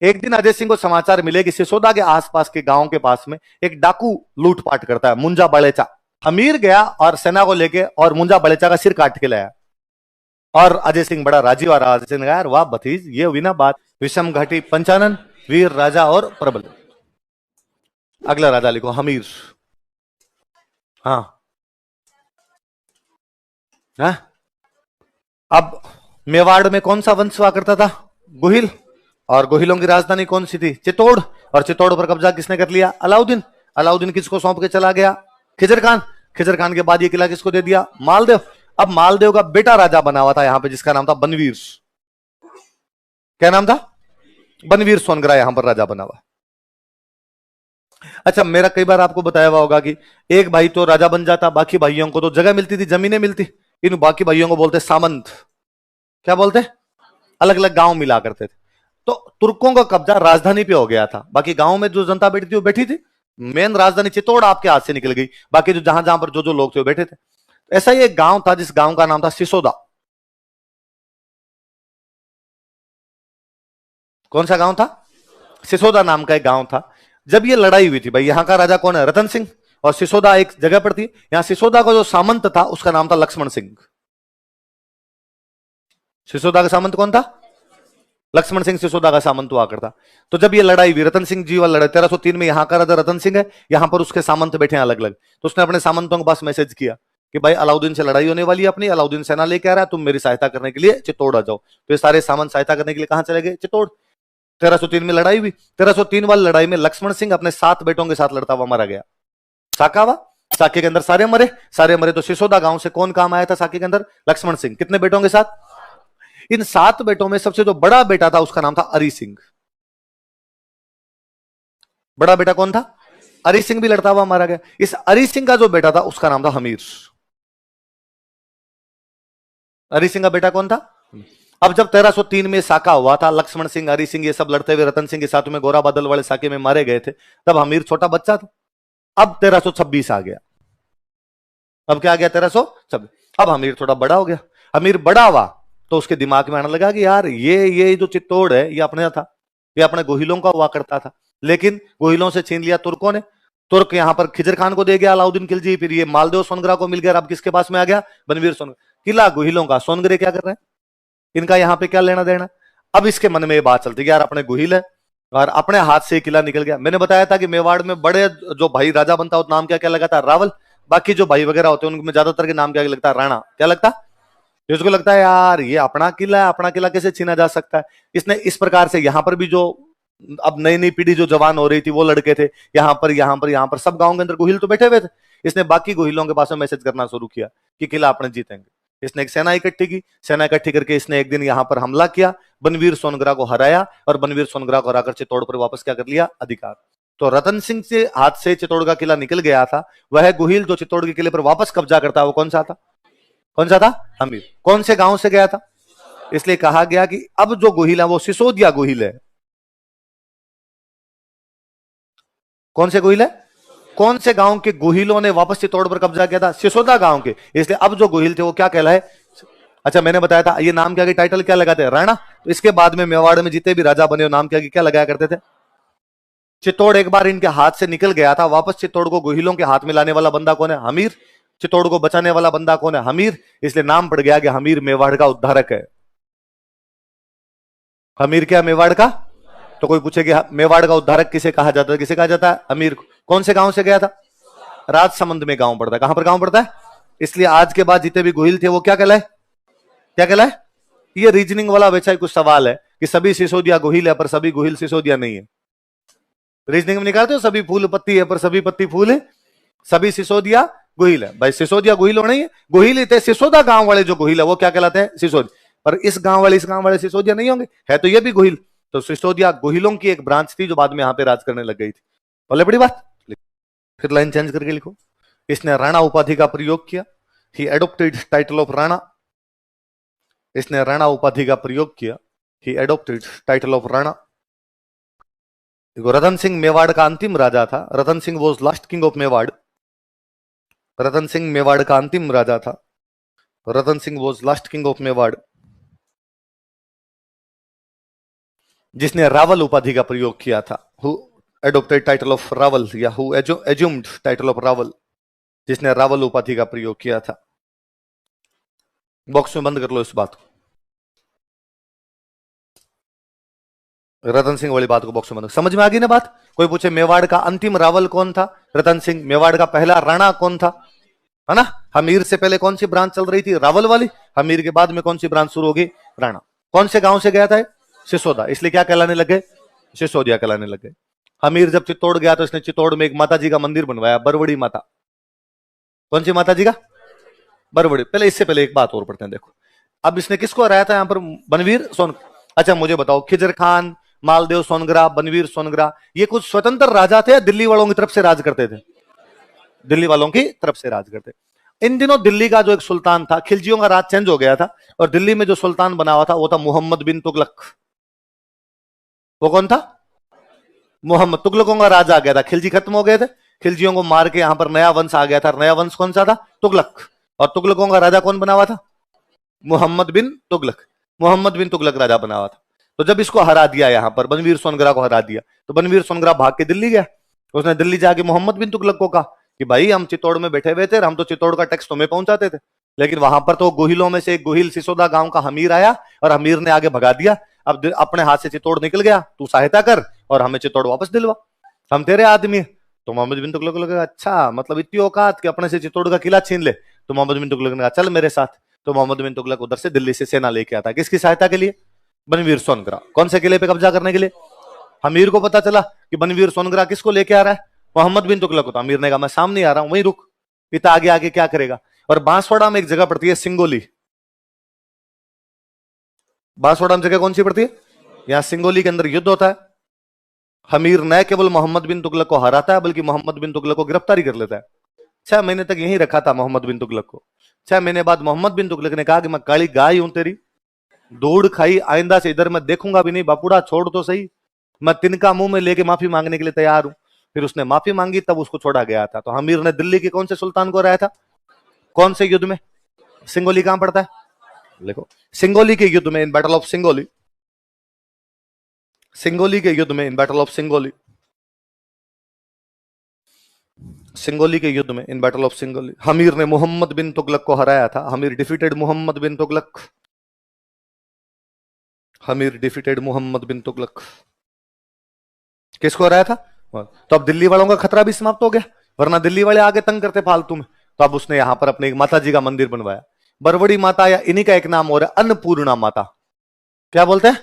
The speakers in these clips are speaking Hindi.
एक दिन अजय सिंह को समाचार मिले कि सिसोदा के आसपास के गांव के पास में एक डाकू लूटपाट करता है, मुंजा बड़ेचा। अमीर गया और सेना को लेके और मुंजा बड़ेचा का सिर काट के लाया। और अजय सिंह बड़ा राजी हुआ। अजय सिंह ने कहा, यार वाह भतीज, ये हुई ना बात। विषम घाटी पंचानन, वीर राजा और प्रबल। अगला राजा लिखो, हमीर। हाँ हाँ। अब मेवाड़ में कौन सा वंश हुआ करता था? गुहिल। और गुहिलों की राजधानी कौन सी थी? चित्तौड़। और चित्तौड़ पर कब्जा किसने कर लिया? अलाउद्दीन। अलाउद्दीन किसको सौंप के चला गया? खिजर खान। खिजर खान के बाद ये किला किसको दे दिया? मालदेव। अब मालदेव का बेटा राजा बना हुआ था यहां पे, जिसका नाम था बनवीर। क्या नाम था? बनवीर सोनगरा यहां पर राजा बना हुआ। अच्छा, मेरा कई बार आपको बताया हुआ होगा कि एक भाई तो राजा बन जाता, बाकी भाइयों को तो जगह मिलती थी, जमीनें मिलती। इन बाकी भाइयों को बोलते सामंत। क्या बोलते? अलग अलग गांव मिला करते थे। तो तुर्कों का कब्जा राजधानी पे हो गया था, बाकी गांव में जो जनता बैठी थी वो बैठी थी। मेन राजधानी चित्तौड़ आपके हाथ से निकल गई, बाकी जो जहां जहां पर जो जो लोग थे वो बैठे थे। ऐसा ही एक गांव था, जिस गांव का नाम था सिसोदा। कौन सा गांव था? सिसोदा नाम का एक गांव था। जब ये लड़ाई हुई थी, भाई यहां का राजा कौन है? रतन सिंह। और सिसोदा एक जगह पर थी। यहां सिसोदा का जो सामंत था उसका नाम था लक्ष्मण सिंह। सिसोदा का सामंत कौन था? लक्ष्मण सिंह सिसोदा का सामंत हुआ करता। तो जब ये लड़ाई हुई, रतन सिंह जी वाला लड़ाई 1303 में, यहां का राजा रतन सिंह है, यहां पर उसके सामंत बैठे हैं अलग अलग। तो उसने अपने सामंतों के पास मैसेज किया कि भाई अलाउद्दीन से लड़ाई होने वाली है अपनी, अलाउद्दीन सेना लेके आ रहा है, तुम मेरी सहायता करने के लिए चित्तौड़ आ जाओ। तो ये सारे सामंत सहायता करने के लिए कहां चले गए? चित्तौड़। 1303 में लड़ाई हुई। 1303 वाली लड़ाई में लक्ष्मण सिंह अपने 7 बेटों के साथ लड़ता हुआ मारा गया। साकावा। साके के अंदर सारे मरे। सारे मरे तो सिसोदा गांव से कौन काम आया था साके के अंदर? लक्ष्मण सिंह। कितने बेटों के साथ? इन 7 बेटों में सबसे जो बड़ा बेटा था उसका नाम था अरी सिंह। बड़ा बेटा कौन था? अरी सिंह भी लड़ता हुआ मारा गया। इस अरी सिंह का जो बेटा था उसका नाम था हमीर। अरी सिंह का बेटा कौन था? अब जब 1303 में साका हुआ था, लक्ष्मण सिंह, हरि सिंह ये सब लड़ते हुए रतन सिंह के साथ में गोरा बादल वाले साके में मारे गए थे, तब हमीर छोटा बच्चा था। अब 1326 आ गया। अब क्या आ गया? 1326। अब हमीर थोड़ा बड़ा हो गया। हमीर बड़ा हुआ तो उसके दिमाग में आने लगा कि यार ये जो चित्तौड़ है ये अपने था, ये अपने गोहिलों का हुआ करता था, लेकिन गोहिलों से छीन लिया तुर्कों ने। तुर्क यहां पर खिजर खान को दे गया अलाउद्दीन खिलजी, फिर ये मालदेव सोनगरा को मिल गया। अब किसके पास में आ गया? बनवीर सोनगरा। किला गोहिलों का, सोनगरे क्या कर रहे हैं? इनका यहां पे क्या लेना देना? अब इसके मन में ये बात चलती है यार अपने गुहिल है और अपने हाथ से किला निकल गया। मैंने बताया था कि मेवाड़ में बड़े जो भाई राजा बनता है नाम क्या क्या लगता है? रावल। बाकी जो भाई वगैरह होते हैं उनमें ज्यादातर के नाम क्या लगता है? राणा। क्या लगता है? जिसको लगता है यार ये अपना किला है, अपना किला कैसे छीना जा सकता है। इसने इस प्रकार से यहां पर भी जो अब नई नई पीढ़ी जो जवान हो रही थी वो लड़के थे, यहां पर सब गांव के अंदर गुहिल तो बैठे हुए थे। इसने बाकी गुहिलों के पास में मैसेज करना शुरू किया कि किला अपने जीतेंगे। इसने एक सेना इकट्ठी की। सेना इकट्ठी करके इसने एक दिन यहां पर हमला किया, बनवीर सोनगरा को हराया और बनवीर सोनगरा को हराकर चित्तौड़ पर वापस क्या कर लिया? अधिकार। तो रतन सिंह से हाथ से चित्तौड़ का किला निकल गया था। वह गुहिल जो चित्तौड़ के किले पर वापस कब्जा करता है वो कौन सा था? कौन सा था? हमीर। कौन से गांव से गया था? इसलिए कहा गया कि अब जो गुहिल है वो सिसोदिया गुहिल है। कौन से गुहिल है? कौन से गांव के गुहिलों ने वापस चित्तौड़ पर कब्जा किया था? सिसोदा गांव के। इसलिए अब जो गुहिल थे वो क्या कहलाए? अच्छा, मैंने बताया था ये नाम क्या की टाइटल क्या लगाते हैं? राणा। तो इसके बाद में मेवाड़ में जितने भी राजा बने नाम क्या लगाया करते थे? चित्तौड़ एक बार इनके हाथ से निकल गया था, वापस चित्तौड़ को गुहिलों के हाथ में लाने वाला बंदा कौन है? हमीर। चित्तौड़ को बचाने वाला बंदा कौन है? हमीर। इसलिए नाम पड़ गया कि हमीर मेवाड़ का उद्धारक है। हमीर क्या? मेवाड़ का। तो कोई पूछे कि मेवाड़ का उद्धारक किसे कहा जाता है? किसे कहा जाता है? अमीर को। कौन से गांव से गया था? राजसमंद में गांव पड़ता है। कहां पर गांव पड़ता है? इसलिए आज के बाद जितने भी गोहिल थे वो क्या कहलाए? क्या कहलाए? ये रीजनिंग वाला वैसा ही कुछ सवाल है कि सभी सिसोदिया गोहिल है पर सभी गोहिल सिसोदिया नहीं है। रीजनिंग में निकालते हो सभी फूल पत्ती है पर सभी पत्ती फूल है, सभी सिसोदिया गोहिल है। भाई सिसोदिया गोहिल होना ही है। गोहिल थे सिसोदा गांव वाले जो गोहिल है वो क्या कहलाते हैं? सिसोदी। पर इस गांव वाले सिसोदिया नहीं होंगे, है तो ये भी गोहिल। तो सिसोदिया गोहिलों की एक ब्रांच थी जो बाद में यहां पे राज करने लग गई थी। बोले बड़ी बात। फिर लाइन चेंज करके लिखो। इसने राणा उपाधि का प्रयोग किया। He adopted title of Rana. इसने राणा उपाधि का प्रयोग किया। He adopted title of Rana. Ratan Singh Mewar का अंतिम राजा था। Ratan Singh was last king of Mewar. Ratan Singh Mewar का अंतिम राजा था। Ratan Singh was last king of Mewar. जिसने रावल उपाधि का प्रयोग किया था, who adopted title of Rawal, या who assumed title of Rawal, जिसने रावल उपाधि का प्रयोग किया था। बॉक्स में बंद कर लो इस बात को, रतन सिंह वाली बात को बॉक्स में बंद। समझ में आ गई ना बात? कोई पूछे मेवाड़ का अंतिम रावल कौन था? रतन सिंह। मेवाड़ का पहला राणा कौन था? है ना? हमीर से पहले कौन सी ब्रांच चल रही थी? रावल वाली। हमीर के बाद में कौन सी ब्रांच शुरू होगी? राणा। कौन से गांव से गया था? सिसोदा। इसलिए क्या कहलाने लगे? सिसोदिया कहलाने लगे। हमीर जब चित्तौड़ गया तो इसने चित्तौड़ में एक माता जी का मंदिर बनवाया, बरवड़ी माता। कौन सी माता जी का? बरवड़ी। पहले इससे पहले एक बात और पढ़ते हैं, देखो। अब इसने किसको हराया था यहां पर? बनवीर सोन। अच्छा मुझे बताओ, खिजर खान, मालदेव सोनग्रा, बनवीर सोनग्रा, ये कुछ स्वतंत्र राजा थे या दिल्ली वालों की तरफ से राज करते थे? दिल्ली वालों की तरफ से राज करते। इन दिनों दिल्ली का जो एक सुल्तान था, खिलजियों का राज चेंज हो गया था, और दिल्ली में जो सुल्तान बना हुआ था वो था मोहम्मद बिन तुगलक। वो कौन था? मोहम्मद। तुगलकों का राज आ गया था, खिलजी खत्म हो गए थे, खिलजियों को मार के यहां पर नया वंश आ गया था। नया वंश कौन सा था? तुगलक। और तुगलकों का राजा कौन बना हुआ था? मोहम्मद बिन तुगलक। मोहम्मद बिन तुगलक राजा बना हुआ था। तो जब इसको हरा दिया, यहां पर बनवीर सोनग्रा को हरा दिया, तो बनवीर सोनग्रा भाग के दिल्ली गया। उसने दिल्ली जाके मोहम्मद बिन तुगलक को कहा कि भाई हम चित्तौड़ में बैठे हुए थे, हम तो चित्तौड़ का टैक्स तुम्हें पहुंचाते थे, लेकिन वहां पर तो गोहिलों में से एक गोहिल सिसोदा गांव का हमीर आया और हमीर ने आगे भगा दिया। अब अपने हाथ से चित्तौड़ निकल गया, तू सहायता कर और हमें चित्तौड़ वापस दिलवा, हम तेरे आदमी है। तो मोहम्मद बिन तुगलक को लगा अच्छा, मतलब इतनी औकात कि अपने से चित्तौड़ का किला छीन ले। तो मोहम्मद बिन तुगलक ने कहा चल मेरे साथ। तो मोहम्मद बिन तुगलक उधर से दिल्ली से सेना लेके आता, किसकी सहायता के लिए? बनवीर सोनग्रा। कौन से किले पे कब्जा करने के लिए? हमीर को पता चला कि बनवीर सोनग्रा किसको लेके आ रहा है? मोहम्मद बिन तुगलक को। तो अमीर ने कहा मैं सामने आ रहा हूं, वहीं रुक, इतना आगे आगे क्या करेगा? और बांसवाड़ा में एक जगह पड़ती है सिंगोली। बांसवाड़ा में जगह कौन सी पड़ती है? यहां सिंगोली के अंदर युद्ध होता है। हमीर न केवल मोहम्मद बिन तुगलक को हराता है, बल्कि मोहम्मद बिन तुगलक को गिरफ्तारी कर लेता है। 6 महीने तक यहीं रखा था मोहम्मद बिन तुगलक को। 6 महीने बाद मोहम्मद बिन तुगलक ने कहा कि मैं काली गाय हूं तेरी, दूध खाई, आइंदा से इधर मैं देखूंगा भी नहीं, बापूड़ा छोड़ तो सही, मैं तिनका मुंह में लेके माफी मांगने के लिए तैयार हूं। फिर उसने माफी मांगी, तब उसको छोड़ा गया था। तो हमीर ने दिल्ली के कौन से सुल्तान को हराया था? कौन से युद्ध में? सिंगोली कहां पड़ता है? देखो, सिंगोली के युद्ध में, in battle of Singoli, Singoli के युद्ध में, in battle of Singoli, Singoli के युद्ध में, in battle of Singoli, Hamir ने मोहम्मद बिन तुगलक को हराया था। हमीर डिफीटेड मोहम्मद बिन तुगलक। हमीर डिफीटेड मोहम्मद बिन तुगलक। किसको हराया था? तो अब दिल्ली वालों का खतरा भी समाप्त हो गया, वरना दिल्ली वाले आगे तंग करते फालतू में। तो अब उसने यहां पर अपने एक माता जी का मंदिर बनवाया, बरवड़ी माता, या इन्हीं का एक नाम और है अन्नपूर्णा माता। क्या बोलते हैं?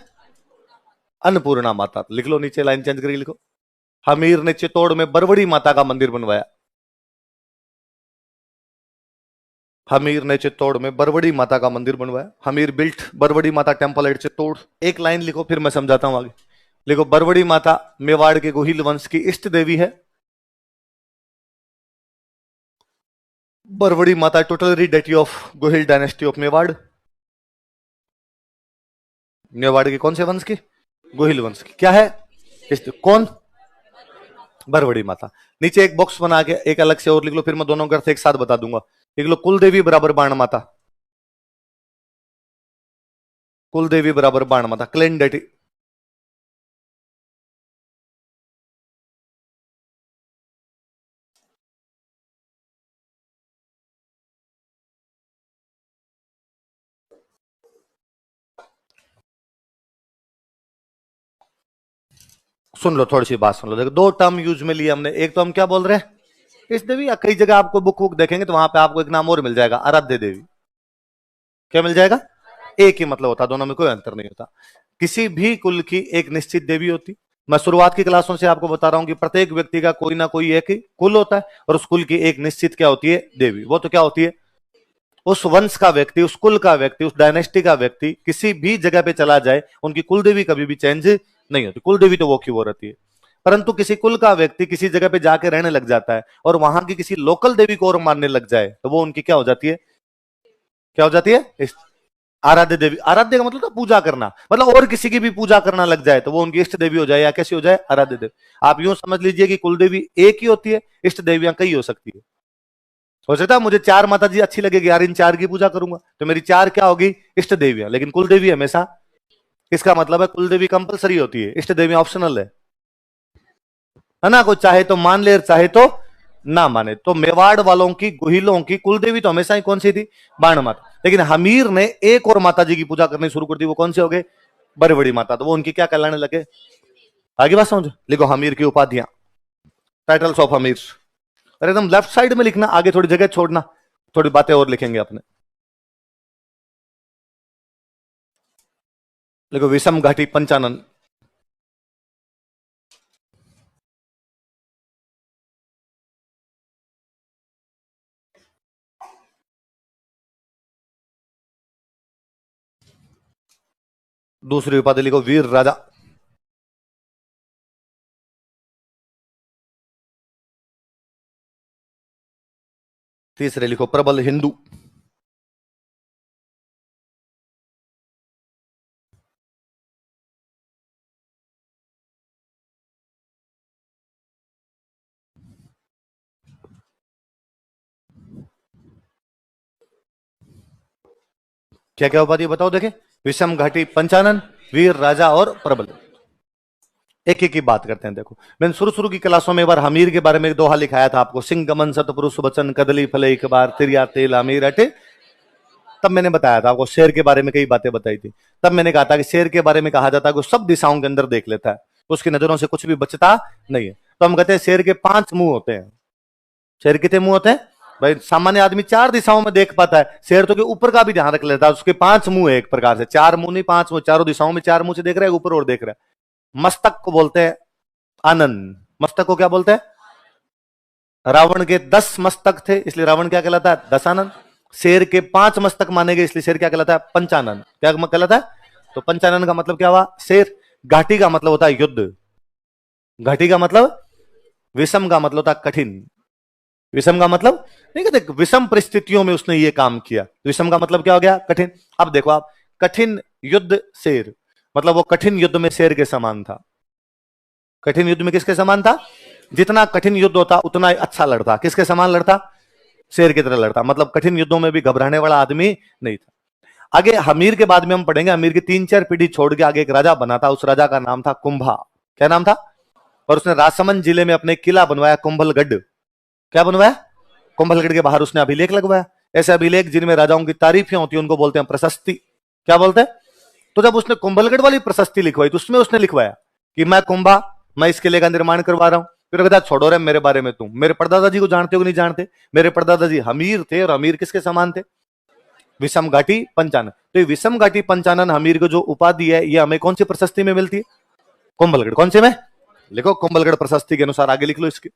अन्नपूर्णा माता। लिख लो नीचे, लाइन चेंज करके लिखो, हमीर ने चित्तौड़ में बरवड़ी माता का मंदिर बनवाया। हमीर ने चित्तौड़ में बरवड़ी माता का मंदिर बनवाया। हमीर बिल्ट बरवड़ी माता टेम्पल एट चित्तौड़। एक लाइन लिखो, फिर मैं समझाता हूं आगे। लिखो, बरवड़ी माता मेवाड़ के गोहिल वंश की इष्ट देवी है। Barwadi Mata tutelary deity of Gohil dynasty of Mewar. Mewar के कौन से वंश की? गोहिल वंश की। क्या है? कौन? बरवड़ी माता। नीचे एक बॉक्स बना के एक अलग से और लिख लो, फिर मैं दोनों का अर्थ एक साथ बता दूंगा। लिख लो, कुल देवी बराबर बाण माता। कुल देवी बराबर बाण माता, क्लेन डेटी। सुन लो, थोड़ी सी बात सुन लो। देखो, दो टर्म यूज में लिए हमने। एक तो हम क्या बोल रहे हैं? इस देवी, या कई जगह आपको बुक बुक देखेंगे तो वहां पे आपको एक नाम और मिल जाएगा, आराध्य देवी। क्या मिल जाएगा? एक ही मतलब होता, दोनों में कोई अंतर नहीं होता। किसी भी कुल की एक निश्चित देवी होती। मैं शुरुआत की क्लासों से आपको बता रहा हूं कि प्रत्येक व्यक्ति का कोई ना कोई एक कुल होता है, और उस कुल की एक निश्चित क्या होती है? देवी। वो तो क्या होती है? उस वंश का व्यक्ति, उस कुल का व्यक्ति, उस डायनेस्टी का व्यक्ति किसी भी जगह पे चला जाए, उनकी कुल देवी कभी भी चेंज नहीं होती। कुल देवी तो वो की वो रहती है। परंतु किसी कुल का व्यक्ति किसी जगह पे जाके रहने लग जाता है और वहां की किसी लोकल देवी को और मानने लग जाए, तो वो उनकी क्या हो जाती है? क्या हो जाती है? आराध्य देवी। आराध्य का मतलब तो पूजा करना, मतलब और किसी की भी पूजा करना लग जाए तो वो उनकी इष्ट देवी हो जाए, या कैसी हो जाए? आराध्य देवी। आप यूं समझ लीजिए कि कुल देवी एक ही होती है, इष्ट देवियां कई हो सकती है। हो सकता है मुझे 4 माता जी अच्छी लगेगी, यार इन 4 की पूजा करूंगा, तो मेरी 4 क्या होगी? इष्ट देवियां। लेकिन कुल देवी हमेशा इसका मतलब है कुलदेवी कंपलसरी होती है, इष्ट देवी ऑप्शनल है ना। कोई चाहे तो मान ले, चाहे तो ना माने। तो मेवाड़ वालों की, गुहिलों की कुलदेवी तो हमेशा ही कौन सी थी? बाण माता। लेकिन हमीर ने एक और माता जी की पूजा करनी शुरू कर दी, वो कौन से हो गए? बड़ी बड़ी माता। तो वो उनकी क्या कहलाने लगे? आगे बात समझो, लिखो हमीर की उपाधियां, टाइटल्स ऑफ हमीर। और एकदम लेफ्ट साइड में लिखना, आगे थोड़ी जगह छोड़ना, थोड़ी बातें और लिखेंगे अपने। देखो विषम घाटी पंचानन, दूसरी उपाधि लिखो वीर राजा। तीसरे लिखो प्रबल हिंदू। क्या क्या उपाधि बताओ देखे? विषम घाटी पंचानन, वीर राजा और प्रबल। एक एक की बात करते हैं। देखो मैंने शुरू शुरू की क्लासों में एक बार हमीर के बारे में एक दोहा लिखाया था आपको, सिंह गमन सतपुरुष वचन कदली फले एक बार तिरिया तेल अमीर अटे। तब मैंने बताया था आपको, शेर के बारे में कई बातें बताई थी। तब मैंने कहा था कि शेर के बारे में कहा जाता है कि सब दिशाओं के अंदर देख लेता है, उसकी नजरों से कुछ भी बचता नहीं है। तो हम कहते हैं शेर के 5 मुंह होते हैं। शेर कितने मुंह होते हैं भाई? सामान्य आदमी 4 दिशाओं में देख पाता है, शेर तो के ऊपर का भी ध्यान रख लेता है। उसके 5 मुंह है, एक प्रकार से 4 मुंह नहीं 5 मुंह, चारों दिशाओं में 4 मुंह से देख रहा है, ऊपर और देख रहा है। मस्तक को बोलते हैं आनंद। मस्तक को क्या बोलते हैं? रावण के 10 मस्तक थे, इसलिए रावण क्या कहलाता है? दशानन। शेर के 5 मस्तक माने गए, इसलिए शेर क्या कहलाता है? पंचानन। क्या कहलाता है? तो पंचानन का मतलब क्या हुआ? शेर। घाटी का मतलब होता है युद्ध। घाटी का मतलब, विषम का मतलब होता है कठिन। विषम का मतलब नहीं कहते, विषम परिस्थितियों में उसने ये काम किया। विषम का मतलब क्या हो गया? कठिन। अब देखो आप, कठिन युद्ध शेर, मतलब वो कठिन युद्ध में शेर के समान था। कठिन युद्ध में किसके समान था? जितना कठिन युद्ध होता उतना अच्छा लड़ता। किसके समान लड़ता? शेर की तरह लड़ता। मतलब कठिन युद्धों में भी घबराने वाला आदमी नहीं था। आगे हमीर के बाद में हम पढ़ेंगे, हमीर की 3-4 पीढ़ी छोड़ के आगे एक राजा बना था, उस राजा का नाम था कुंभा। क्या नाम था? और उसने राजसमंद जिले में अपने किला बनवाया कुंभलगढ़। क्या बनवाया? कुंभलगढ़ के बाहर उसने अभिलेख लगवाया। ऐसे अभिलेख जिनमें राजाओं की तारीफें होती है उनको बोलते हैं प्रशस्ति। क्या बोलते हैं? तो जब उसने कुंभलगढ़ वाली प्रशस्ति लिखवाई तो उसमें उसने लिखवाया कि मैं कुंभा, मैं इस किले का निर्माण करवा रहा हूं। फिर कहता छोड़ो रे मेरे बारे में, तुम मेरे परदादा जी को जानते हो कि नहीं जानते? मेरे परदादा जी हमीर थे, और हमीर किसके समान थे? विषम घाटी पंचानन। तो ये विषम घाटी पंचानन हमीर को जो उपाधि है, ये हमें कौन सी प्रशस्ति में मिलती है? कुंभलगढ़। कौन से में? लिखो कुंभलगढ़ प्रशस्ति के अनुसार, आगे लिख लो इसके,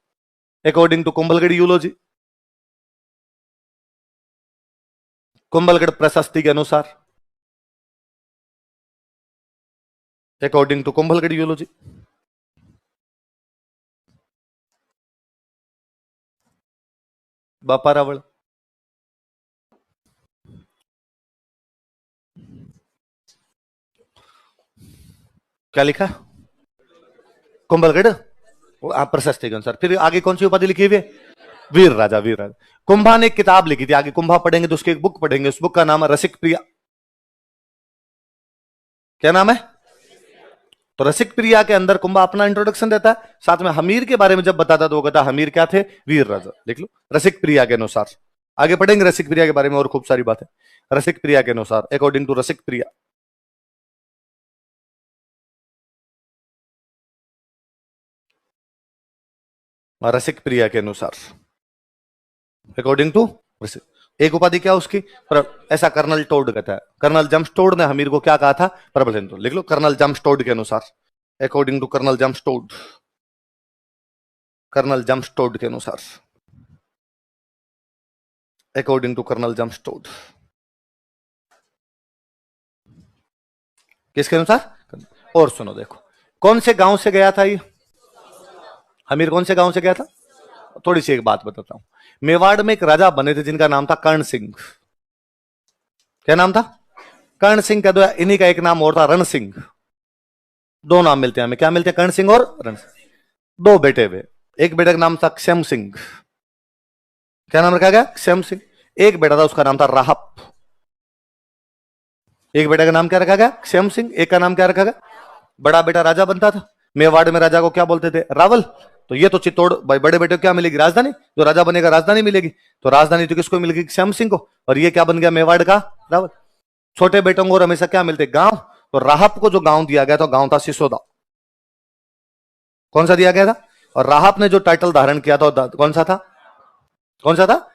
अकॉर्डिंग टू कुंभलगढ़ यूलॉजी। कुंभलगढ़ प्रशस्ति के अनुसार, अकॉर्डिंग टू कुंभलगढ़ यूलॉजी। बापा रावल। क्या लिखा? कुंभलगढ़ प्रशस्ति के अनुसार। फिर आगे कौन सी उपाधि लिखी हुई है? वीर राजा। वीर राजा। कुंभा ने एक किताब लिखी थी, आगे कुंभा पढ़ेंगे तो उसकी एक बुक पढ़ेंगे, उस बुक का नाम है रसिक प्रिया। क्या नाम है? तो रसिक प्रिया के अंदर कुंभा अपना इंट्रोडक्शन देता है, साथ में हमीर के बारे में जब बताता तो वो कहता हमीर क्या थे? वीर राजा। लिख लो रसिक प्रिया के अनुसार। आगे पढ़ेंगे रसिक प्रिया के बारे में और खूब सारी बातें। रसिक प्रिया के अनुसार, अकॉर्डिंग टू रसिक प्रिया। रसिक प्रिया के अनुसार, अकॉर्डिंग टू रसिक। एक उपाधि क्या उसकी? पर ऐसा कर्नल टोड कहता है। कर्नल जम्सटोड ने हमीर को क्या कहा था? प्रबल हिंदू। लिख लो कर्नल जम्सटोड के अनुसार, अकॉर्डिंग टू कर्नल जम्सटोड। कर्नल जम्सटोड के अनुसार, अकॉर्डिंग टू कर्नल जम्सटोड। किसके अनुसार? और सुनो देखो, कौन से गांव से गया था ये हमीर? कौन से गांव से गया था? थोड़ी सी एक बात बताता हूं। मेवाड़ में एक राजा बने थे जिनका नाम था कर्ण सिंह। क्या नाम था? कर्ण सिंह। कह दो इन्हीं का एक नाम और था रण सिंह। दो नाम मिलते हैं हमें। क्या मिलते हैं? कर्ण सिंह और रण सिंह। दो बेटे हुए। एक बेटे का नाम था क्षम सिंह। क्या नाम रखा गया? क्षम सिंह। एक बेटा था उसका नाम था राहप। एक बेटे का नाम क्या रखा गया? श्याम सिंह। एक का नाम क्या रखा गया? बड़ा बेटा राजा बनता था। मेवाड़ में राजा को क्या बोलते थे? रावल। तो ये तो चित्तौड़ भाई, बड़े बेटे को क्या मिलेगी? राजधानी। जो राजा बनेगा राजधानी मिलेगी। तो राजधानी तो किसको मिलेगी? श्याम सिंह को। और ये क्या बन गया? मेवाड़ का रावल। छोटे बेटों को हमेशा क्या मिलते? गांव। तो राहप को जो गांव दिया गया था, गांव था सिसोदा। कौन सा दिया गया था? और राहप ने जो टाइटल धारण किया था कौन सा था? कौन सा था?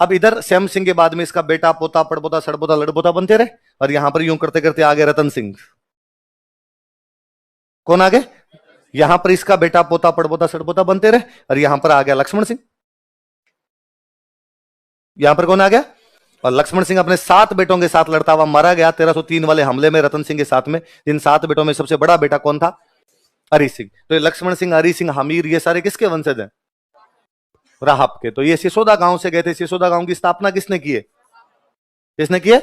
अब इधर श्याम सिंह के बाद में इसका बेटा, पोता, पड़पोता, सड़पोता, लड़पोता बनते रहे। और यहां पर यूं करते करते आगे रतन सिंह। कौन आगे? यहां पर इसका बेटा, पोता, पड़पोता, सड़पोता बनते रहे। और यहां पर आ गया लक्ष्मण सिंह। यहां पर कौन आ गया? और लक्ष्मण सिंह अपने 7 बेटों के साथ लड़ता हुआ मारा गया 1303 वाले हमले में रतन सिंह के साथ में। इन 7 बेटों में सबसे बड़ा बेटा कौन था? हरि सिंह। तो ये लक्ष्मण सिंह, हरि सिंह, हमीर, ये सारे किसके वंशज हैं? राहप के। तो ये सिसोदा गांव से गए थे। सिसोदा गांव की स्थापना किसने की है? किसने की है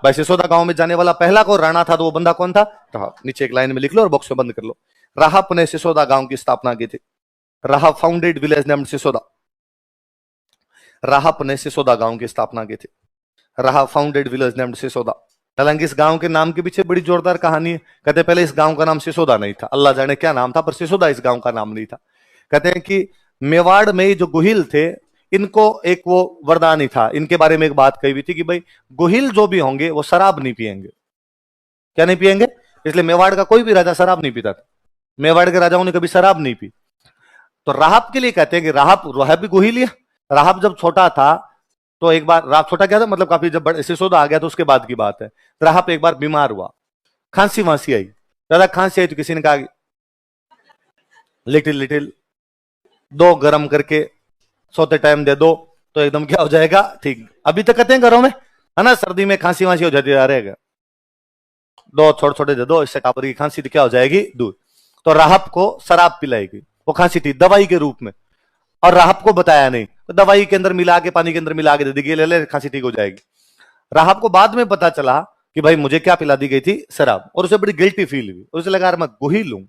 भाई? सिसोदा गांव में जाने वाला पहला को राणा था, तो वो बंदा कौन था? राहप। नीचे एक लाइन में लिख लो और बॉक्स में बंद कर लो। राहप ने सिसोदा गांव की स्थापना की थी। Rahap founded village named Sisoda. Rahap ने सिसोदा गांव की स्थापना की थी। Rahap founded village named Sisoda. हालांकि इस गांव के नाम के पीछे बड़ी जोरदार कहानी है। कहते पहले इस गांव का नाम सिसोदा नहीं था, अल्लाह जाने क्या नाम था, पर सिसोदा इस गांव का नाम नहीं था। कहते हैं कि मेवाड़ में जो गुहिल थे, इनको एक वो वरदान ही था। इनके बारे में एक बात कही हुई थी कि भाई गुहिल जो भी होंगे वो शराब नहीं पिएंगे। क्या नहीं पिएंगे? इसलिए मेवाड़ का कोई भी राजा शराब नहीं पीता था। मेवाड़ के राजाओं ने कभी शराब नहीं पी। तो राहब के लिए कहते हैं कि राहब भी गुहिल है। राहब जब छोटा था तो एक बार, राहब छोटा क्या था मतलब काफी, जब सिसोदा आ गया तो उसके बाद की बात है। राहब एक बार बीमार हुआ, खांसी वांसी आई, ज्यादा खांसी आई तो किसी ने कहा लिटिल लिटिल 2 गरम करके सोते टाइम दे दो तो एकदम क्या हो जाएगा? ठीक। अभी तक कहते हैं घरों में, है ना, सर्दी में खांसी वांसी हो जाती है, अरे 2 छोटे छोटे दे दो, इससे काबर की खांसी तो क्या हो जाएगी? दूर। तो राहब को शराब पिलाएगी। वो खांसी थी दवाई के रूप में, और राहब को बताया नहीं, तो दवाई के अंदर मिला के, पानी के अंदर मिला के दे दी, ले ले खांसी ठीक हो जाएगी। राहब को बाद में पता चला कि भाई मुझे क्या पिला दी गई थी? शराब। और उसे बड़ी गिल्टी फील हुई। उसे लगा यार मैं गुहिल हूं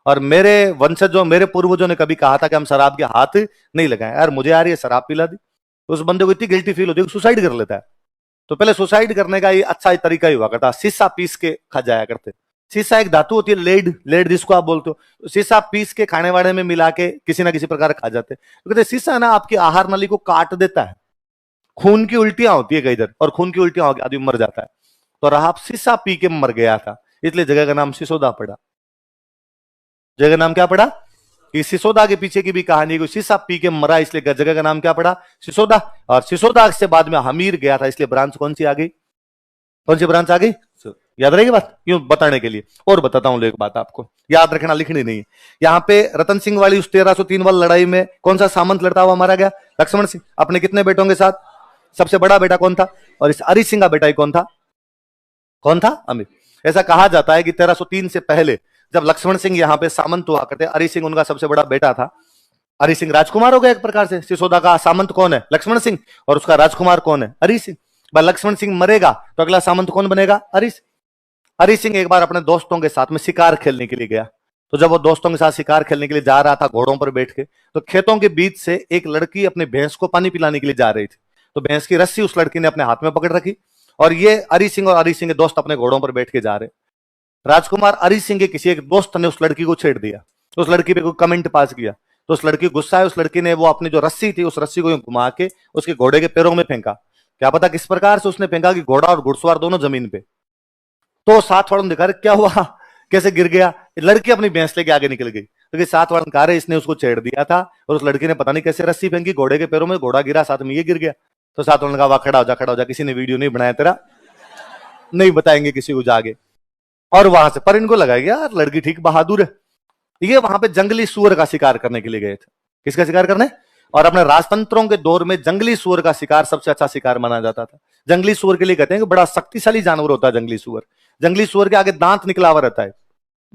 और मेरे वंशजों, मेरे पूर्वजों ने कभी कहा था कि हम शराब के हाथ नहीं लगाए, यार मुझे यार ये शराब पिला दी। तो उस बंदे को इतनी गिल्टी फील होती है, सुसाइड कर लेता है। तो पहले सुसाइड करने का ये अच्छा तरीका ही हुआ करता, शीशा पीस के खा जाया करते। शीशा एक धातु होती है, लेड, लेड जिसको आप बोलते हो, तो शीशा पीस के खाने वाने में मिला के किसी ना किसी प्रकार खा जाते। तो कहते शीशा ना आपकी आहार नली को काट देता है, खून की उल्टियां होती है कई इधर, और खून की उल्टियां होकर आदमी मर जाता है। तो राहब शीशा पी के मर गया था, इसलिए जगह का नाम सिसोदा पड़ा। जगह का नाम क्या पड़ा? कि सिसोदा के पीछे की भी कहानी, को शीशा पी के मरा, इसलिए जगह का नाम क्या पड़ा? सिसोदा। और सिसोदा से बाद में हमीर गया था, इसलिए ब्रांच कौन सी आ गई? कौन सी ब्रांच आ गई? याद रहेगी बात, क्यों बताने के लिए। और बताता हूं एक बात, आपको याद रखना, लिखनी नहीं। यहां पे रतन सिंह वाली उस 1303 वाली लड़ाई में कौन सा सामंत लड़ता हुआ मारा गया? लक्ष्मण सिंह। अपने कितने बेटों के साथ? सबसे बड़ा बेटा कौन था? और इस हरि सिंह का बेटा ही कौन था? कौन था? अमित। ऐसा कहा जाता है कि 1303 से पहले जब लक्ष्मण सिंह यहाँ पे सामंत हुआ करते, हरि सिंह उनका सबसे बड़ा बेटा था। हरि सिंह राजकुमार हो गया एक प्रकार से। सिसोदा का सामंत कौन है? लक्ष्मण सिंह। और उसका राजकुमार कौन है? हरि सिंह। लक्ष्मण सिंह मरेगा तो अगला सामंत कौन बनेगा? हरि सिंह। हरि सिंह एक बार अपने दोस्तों के साथ में शिकार खेलने के लिए गया। तो जब वो दोस्तों के साथ शिकार खेलने के लिए जा रहा था घोड़ों पर बैठ के, तो खेतों के बीच से एक लड़की अपने भैंस को पानी पिलाने के लिए जा रही थी। तो भैंस की रस्सी उस लड़की ने अपने हाथ में पकड़ रखी, और ये हरि सिंह और हरि सिंह के दोस्त अपने घोड़ों पर बैठ के जा रहे। राजकुमार हरि सिंह के किसी एक दोस्त ने उस लड़की को छेड़ दिया, तो उस लड़की पे कोई कमेंट पास किया, तो उस लड़की गुस्सा है, उस लड़की ने वो अपनी जो रस्सी थी उस रस्सी को घुमा के उसके घोड़े के पैरों में फेंका। क्या पता किस प्रकार से उसने फेंका कि घोड़ा और घुड़सवार दोनों जमीन पे। तो साथ वालों ने देखा क्या हुआ, कैसे गिर गया। लड़की अपनी भैंस लेके आगे निकल गई, तो साथ वालों ने कहा इसने उसको छेड़ दिया था, और उस लड़की ने पता नहीं कैसे रस्सी फेंकी घोड़े के पैरों में, घोड़ा गिरा, साथ में ये गिर गया। तो साथ वालों ने कहा खड़ा हो जा, खड़ा हो जा, किसी ने वीडियो नहीं बनाया तेरा, नहीं बताएंगे किसी को जागे। और वहां से पर इनको लगा यार लड़की ठीक बहादुर है। ये वहां पे जंगली सुअर का शिकार करने के लिए गए थे। किसका शिकार करने? और अपने राजतंत्रों के दौर में जंगली सुअर का शिकार सबसे अच्छा शिकार माना जाता था। जंगली सुअर के लिए कहते हैं कि बड़ा शक्तिशाली जानवर होता है जंगली सुअर। जंगली सुअर के आगे दांत निकला हुआ रहता है,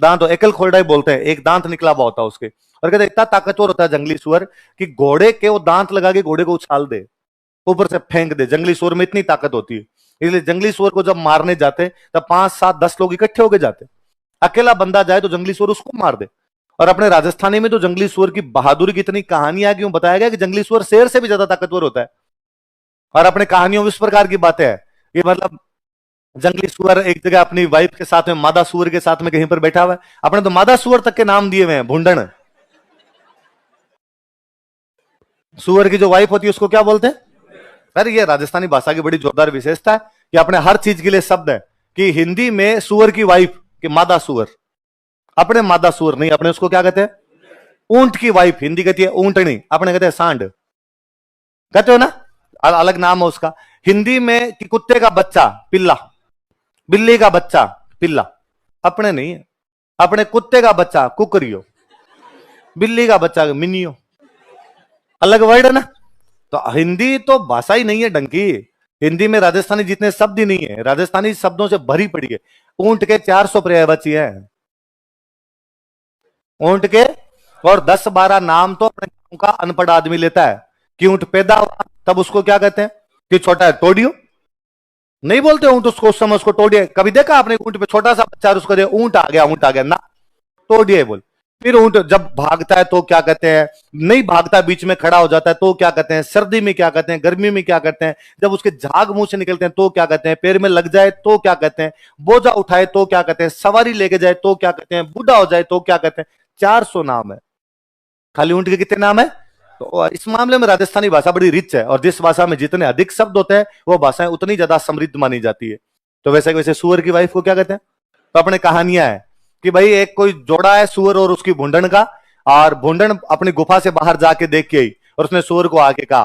दांत एकल खोलडाई बोलते हैं, एक दांत निकला हुआ होता है उसके। और कहते इतना ताकतवर होता है जंगली सुअर कि घोड़े के वो दांत लगा के घोड़े को उछाल दे, ऊपर से फेंक दे। जंगली सुअर में इतनी ताकत होती है, इसलिए जंगली सुअर को जब मारने जाते तब 5, 7, 10 लोग इकट्ठे होके जाते। अकेला बंदा जाए तो जंगली सुअर उसको मार दे। और अपने राजस्थानी में तो जंगली सुअर की बहादुरी की इतनी कहानियां क्यों बताया गया कि जंगली सुअर शेर से भी ज्यादा ताकतवर होता है। और अपने कहानियों में इस प्रकार की बातें हैं, ये मतलब जंगली सुअर एक जगह अपनी वाइफ के साथ में, मादा सुअर के साथ में कहीं पर बैठा हुआ है। अपने तो मादा सुअर तक के नाम दिए हुए हैं, भूंडण। सुअर की जो वाइफ होती है उसको क्या बोलते हैं? अरे ये राजस्थानी भाषा की बड़ी जोरदार विशेषता है कि अपने हर चीज के लिए शब्द है। कि हिंदी में सुअर की वाइफ कि मादा सुअर, अपने मादा सुअर नहीं, अपने उसको क्या कहते हैं? ऊंट की वाइफ हिंदी कहती है ऊंटनी, अपने कहते हैं सांड। कहते हो ना, अलग नाम है उसका। हिंदी में कि कुत्ते का बच्चा पिल्ला, बिल्ली का बच्चा पिल्ला, अपने नहीं है। अपने कुत्ते का बच्चा कुकरियो, बिल्ली का बच्चा मिनियो, अलग वर्ड है ना। तो हिंदी तो भाषा ही नहीं है डंकी। हिंदी में राजस्थानी जितने शब्द ही नहीं है, राजस्थानी शब्दों से भरी पड़ी है। ऊंट के 400 पर्यायवाची है, ऊंट के। और 10-12 नाम तो अपने गांव का अनपढ़ आदमी लेता है। कि ऊंट पैदा हुआ तब उसको क्या कहते हैं? कि छोटा है टोडियो, नहीं बोलते ऊंट उसको, उस समय उसको टोडिया। कभी देखा आपने ऊंट पे छोटा सा बच्चा उसको दे ऊंट आ गया, ऊंट आ गया ना, टोडिया बोल। फिर ऊंट जब भागता है तो क्या कहते हैं? नहीं भागता, बीच में खड़ा हो जाता है तो क्या कहते हैं? सर्दी में क्या कहते हैं? गर्मी में क्या कहते हैं? जब उसके झाग मुंह से निकलते हैं तो क्या कहते हैं? पैर में लग जाए तो क्या कहते हैं? बोझा उठाए तो क्या कहते हैं? सवारी लेके जाए तो क्या कहते हैं? बूढ़ा हो जाए तो क्या कहते हैं? 400 नाम है। खाली ऊंट के कितने नाम है? तो इस मामले में राजस्थानी भाषा बड़ी रिच है, और जिस भाषा में जितने अधिक शब्द होते हैं वो भाषाएं उतनी ज्यादा समृद्ध मानी जाती है। तो वैसे वैसे सुअर की वाइफ को क्या कहते हैं? तो अपने कहानियां है कि भाई एक कोई जोड़ा है सुअर और उसकी भूंडन का, और भूंडन अपनी गुफा से बाहर जाके देख के आई, और उसने सुअर को आके कहा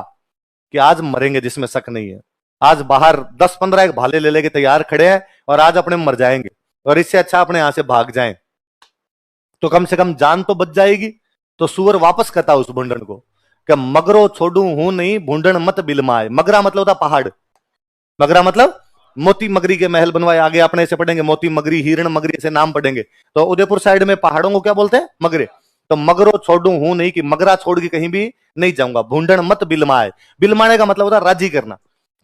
कि आज मरेंगे जिसमें शक नहीं है। आज बाहर 10-15 एक भाले ले लेके तैयार खड़े हैं, और आज अपने मर जाएंगे, और इससे अच्छा अपने यहां से भाग जाएं तो कम से कम जान तो बच जाएगी। तो सुअर वापस कहता उस भूंडन को कि मगरो छोड़ू हूं नहीं, भूंडन मत बिलमाए। मगरा मतलब होता पहाड़, मगरा मतलब मोती मगरी के महल बनवाए। आगे अपने से पढ़ेंगे मोती मगरी, हिरण मगरी से नाम पढ़ेंगे। तो उदयपुर साइड में पहाड़ों को क्या बोलते हैं? मगरे। तो मगरो छोड़ू हूं नहीं, कि मगरा छोड़ के कहीं भी नहीं जाऊंगा। भूंडन मत बिलमाए, बिलमाने का मतलब होता है राजी करना,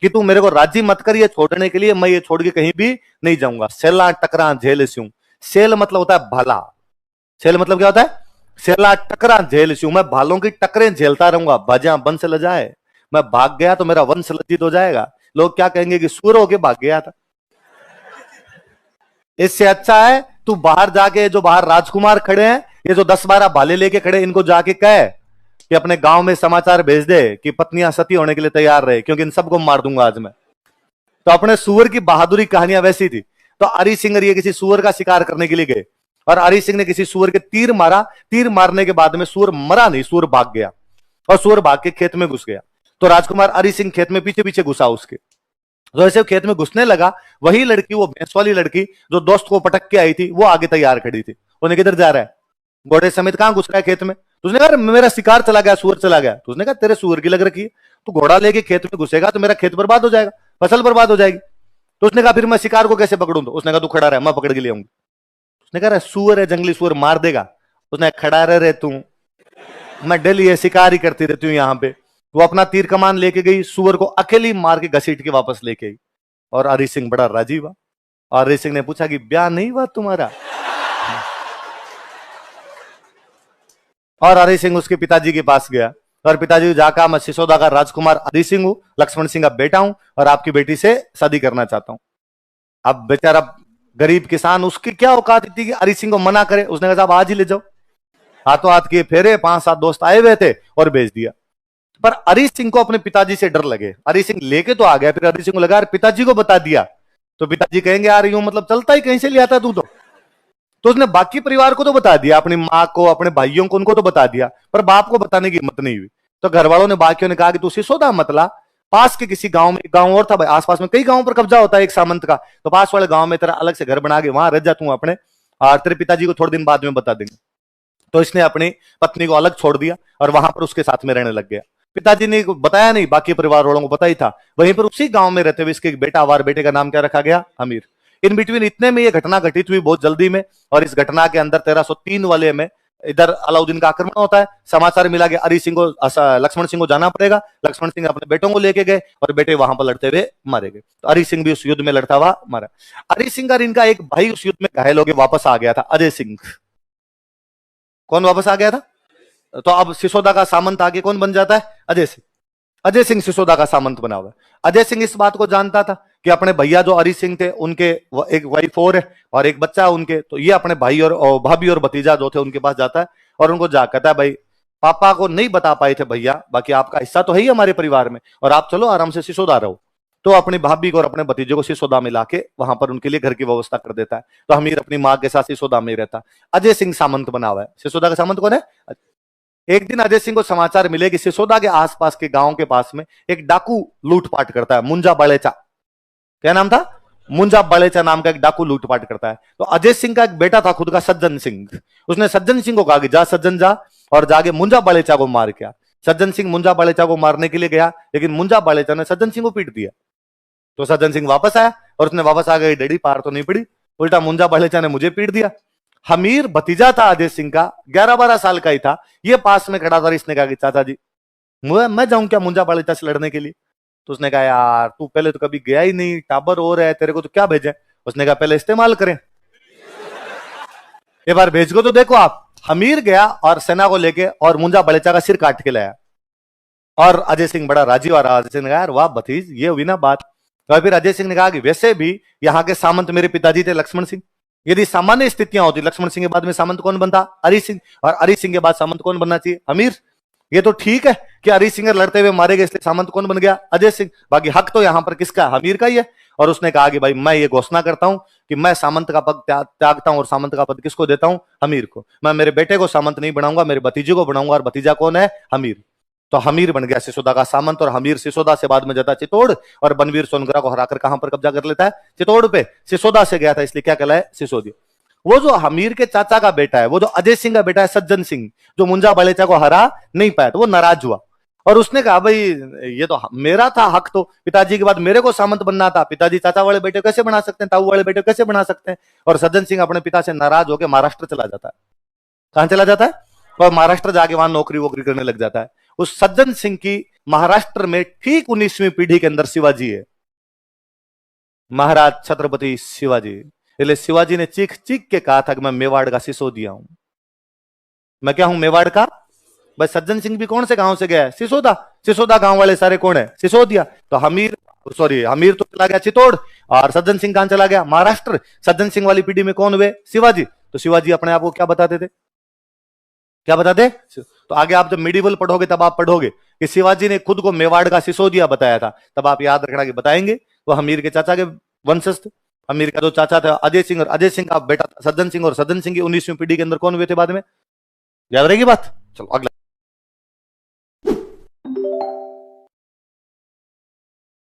कि तू मेरे को राजी मत कर ये छोड़ने के लिए, मैं ये छोड़ के कहीं भी नहीं जाऊंगा। सेला टकरा झेल स्यूं, सेल मतलब होता है भाला, सेल मतलब क्या होता है? सेला टकरा झेल स्यूं, मैं भालों की टकरें झेलता रहूंगा, भजा वंश लजाए। मैं भाग गया तो मेरा वंश लज्जित हो जाएगा, लोग क्या कहेंगे कि सूर होके भाग गया था। इससे अच्छा है तू बाहर जाके, जो बाहर राजकुमार खड़े हैं, ये जो 10-12 भाले लेके खड़े, इनको जाके कहे कि अपने गांव में समाचार भेज दे कि पत्नियां सती होने के लिए तैयार रहे, क्योंकि इन सबको मार दूंगा आज मैं। तो अपने सुअर की बहादुरी कहानियां वैसी थी। तो हरि सिंह ये किसी सुअर का शिकार करने के लिए गए, और हरि सिंह ने किसी सुअर के तीर मारा। तीर मारने के बाद में सुअर मरा नहीं, सुअर भाग गया, और सुअर भाग के खेत में घुस गया। तो राजकुमार हरि सिंह खेत में पीछे पीछे घुसा उसके। तो ऐसे खेत में घुसने लगा, वही लड़की, वो भैंस वाली लड़की जो दोस्त को पटक के आई थी, वो आगे तैयार खड़ी थी। उन्हें किधर जा रहा है? घोड़े समेत कहां घुस रहा है खेत में? तो उसने कहा मेरा शिकार चला गया, सुअर चला गया। तो उसने कहा तेरे सुअर की लग रखी है, तू घोड़ा लेके खेत में घुसेगा तो मेरा खेत बर्बाद हो जाएगा, फसल बर्बाद हो जाएगी। तो उसने कहा फिर मैं शिकार को कैसे पकड़ूं? तो उसने कहा तू खड़ा रहे, मैं पकड़ के ले आऊंगा। उसने कहा सुअर है, जंगली सुअर मार देगा। उसने खड़ा रहे तू, मैं डेली ये शिकार ही करती रहती हूँ यहाँ पे। वो अपना तीर कमान लेके गई, सुअर को अकेली मार के घसीट के वापस लेके आई। और हरि सिंह बड़ा राजी हुआ, और हरि सिंह ने पूछा कि ब्याह नहीं हुआ तुम्हारा? और हरि सिंह उसके पिताजी के पास गया, और पिताजी जाकर मैं सिसोदा का राजकुमार हरि सिंह हूं, लक्ष्मण सिंह का बेटा हूं, और आपकी बेटी से शादी करना चाहता हूं। अब बेचारा गरीब किसान, उसकी क्या औकात थी कि हरि सिंह को मना करे। उसने कहा साहब आज ही ले जाओ। हाथों हाथ किए फेरे, 5-7 दोस्त आए हुए थे और भेज दिया। पर हरि सिंह को अपने पिताजी से डर लगे। हरि सिंह लेके तो आ गया, फिर हरि सिंह को लगा यार पिताजी को बता दिया तो पिताजी कहेंगे यार यूं मतलब चलता ही कहीं से ले आता तू तो उसने बाकी परिवार को तो बता दिया, अपनी माँ को, अपने भाइयों को, उनको तो बता दिया, पर बाप को बताने की हिम्मत नहीं हुई। तो घर वालों ने, बाकियों ने कहा कि तू सिसोदा मत ला, पास के किसी गांव में, एक गांव और था भाई, आसपास में कई गांवों पर कब्जा होता है एक सामंत का, तो पास वाले गांव में तेरा अलग से घर बना के वहां रह जा तू अपने, और तेरे पिताजी को थोड़े दिन बाद में बता देंगे। तो इसने अपनी पत्नी को अलग छोड़ दिया और वहां पर उसके साथ में रहने लग गया। पिताजी ने बताया नहीं, बाकी परिवार वालों को पता ही था। वहीं पर उसी गांव में रहते हुए इसके एक बेटा हुआ, बेटे का नाम क्या रखा गया? अमीर। इन बिटवीन इतने में ये घटना घटित हुई बहुत जल्दी में, और इस घटना के अंदर 1303 वाले में इधर अलाउद्दीन का आक्रमण होता है। समाचार मिला कि हरि सिंह को, लक्ष्मण सिंह को जाना पड़ेगा। लक्ष्मण सिंह अपने बेटों को लेके गए और बेटे वहां पर लड़ते हुए मारे गए। तो हरि सिंह भी उस युद्ध में लड़ता हुआ मारा। हरि सिंह और इनका एक भाई उस युद्ध में घायल होकर वापस आ गया था, अजय सिंह। कौन वापस आ गया था? तो अब सिसोदा का सामंत आगे कौन बन जाता है? अजय सिंह। अजय सिंह सिसोदा का सामंत बना हुआ है। अजय सिंह इस बात को जानता था कि अपने भैया जो हरी सिंह थे उनके एक वाइफ और है और एक बच्चा है उनके, तो ये अपने भाई और भाभी और भतीजा जो थे उनके पास जाता है और उनको जा कहता है भाई पापा को नहीं बता पाए थे भैया, बाकी आपका हिस्सा तो है ही हमारे परिवार में और आप चलो आराम से सिसोदा रहो। तो अपनी भाभी को और अपने भतीजे को सिसोदा में लाके वहां पर उनके लिए घर की व्यवस्था कर देता है। तो हमीर अपनी माँ के साथ सिसोदा में रहता है। अजय सिंह सामंत बना हुआ है। सिसोदा का सामंत कौन है? एक दिन अजय सिंह को समाचार मिले कि सिसोदा के आसपास के गांव के पास में एक डाकू लूटपाट करता है, मुंजा बड़ेचा। क्या नाम था? मुंजा बड़ेचा नाम का एक डाकू लूटपाट करता है। तो अजय सिंह का एक बेटा था खुद का सज्जन सिंह, उसने सज्जन सिंह को कहा कि जा सज्जन जा और जाके मुंजा बड़ेचा को मार के आ। सज्जन सिंह मुंजा बड़ेचा को मारने के लिए गया, लेकिन मुंजा बड़ेचा ने सज्जन सिंह को पीट दिया। तो सज्जन सिंह वापस आया और उसने वापस आ गई डैडी पार तो नहीं पड़ी, उल्टा मुंजा बड़ेचा ने मुझे पीट दिया। हमीर भतीजा था अजय सिंह का, 11-12 साल का ही था, ये पास में खड़ा था। इसने कहा कि चाचा जी मैं जाऊं क्या मुंजा बड़ेचा से लड़ने के लिए? तो उसने कहा यार तू पहले तो कभी गया ही नहीं, टाबर हो रहा है, तेरे को तो क्या भेजे? उसने कहा पहले इस्तेमाल करें, एक बार भेज को तो देखो आप। हमीर गया और सेना को लेके और मुंजा बड़ेचा का सिर काट के लाया और अजय सिंह बड़ा राजी हुआ रहा। अजय सिंह ने कहा यार वाह भतीज, ये हुई ना बात। तो फिर अजय सिंह ने कहा कि वैसे भी यहाँ के सामंत मेरे पिताजी थे लक्ष्मण सिंह, यदि सामान्य स्थितियां होती लक्ष्मण सिंह के बाद में सामंत कौन बनता? हरि सिंह, और हरि सिंह के बाद सामंत कौन बनना चाहिए? हमीर। ये तो ठीक है कि हरि सिंह लड़ते हुए मारे गए, इसलिए सामंत कौन बन गया? अजय सिंह। बाकी हक तो यहां पर किसका? हमीर का ही है। और उसने कहा कि भाई मैं ये घोषणा करता हूं कि मैं सामंत का पद त्यागता हूं और सामंत का पद किसको देता हूं? हमीर को। मैं मेरे बेटे को सामंत नहीं बनाऊंगा, मेरे भतीजे को बनाऊंगा, और भतीजा कौन है? हमीर। तो हमीर बन गया सिसोदा का सामंत और हमीर सिसोदा से बाद में जाता चित्तौड़ और बनवीर सोनगरा को हराकर कहां पर कब्जा कर लेता है? चित्तौड़ पे। सिसोदा से गया था इसलिए क्या कहलाए? सिसोदिया। वो जो हमीर के चाचा का बेटा है, वो जो अजय सिंह का बेटा है सज्जन सिंह, जो मुंजा बड़ेचा को हरा नहीं पाया, तो वो नाराज हुआ और उसने कहा भाई ये तो मेरा था हक, तो पिताजी के बाद मेरे को सामंत बनना था, पिताजी चाचा वाले बेटे कैसे बना सकते हैं, ताऊ वाले बेटे कैसे बना सकते हैं? और सज्जन सिंह अपने पिता से नाराज होकर महाराष्ट्र चला जाता है। कहां चला जाता है? और महाराष्ट्र जाके वहां नौकरी वोकरी करने लग जाता है। उस सज्जन सिंह की महाराष्ट्र में ठीक 19वीं पीढ़ी के अंदर शिवाजी है, महाराज छत्रपति शिवाजी। इसलिए शिवाजी ने चीख चीख के कहा था कि मैं मेवाड़ का सिसोदिया हूं। मैं क्या हूं? मेवाड़ का। भाई सज्जन सिंह भी कौन से गांव से गया है? सिसोदा। सिसोदा गांव वाले सारे कौन है? सिसोदिया। तो हमीर तो चला गया चित्तौड़ और सज्जन सिंह कहां चला गया? महाराष्ट्र। सज्जन सिंह वाली पीढ़ी में कौन हुए? शिवाजी। तो शिवाजी अपने आप को क्या बताते थे? क्या बताते? तो आगे आप जब मिडिवल पढ़ोगे तब आप पढ़ोगे कि शिवाजी ने खुद को मेवाड़ का सिसोदिया बताया था, तब आप याद रखना कि बताएंगे वो हमीर के चाचा के वंशज थे। हमीर का जो चाचा था अजय सिंह, और अजय सिंह का बेटा सज्जन सिंह, और सज्जन सिंह की 19वीं पीढ़ी के अंदर कौन हुए थे बाद में? याद रहेगी बात? चलो अगला।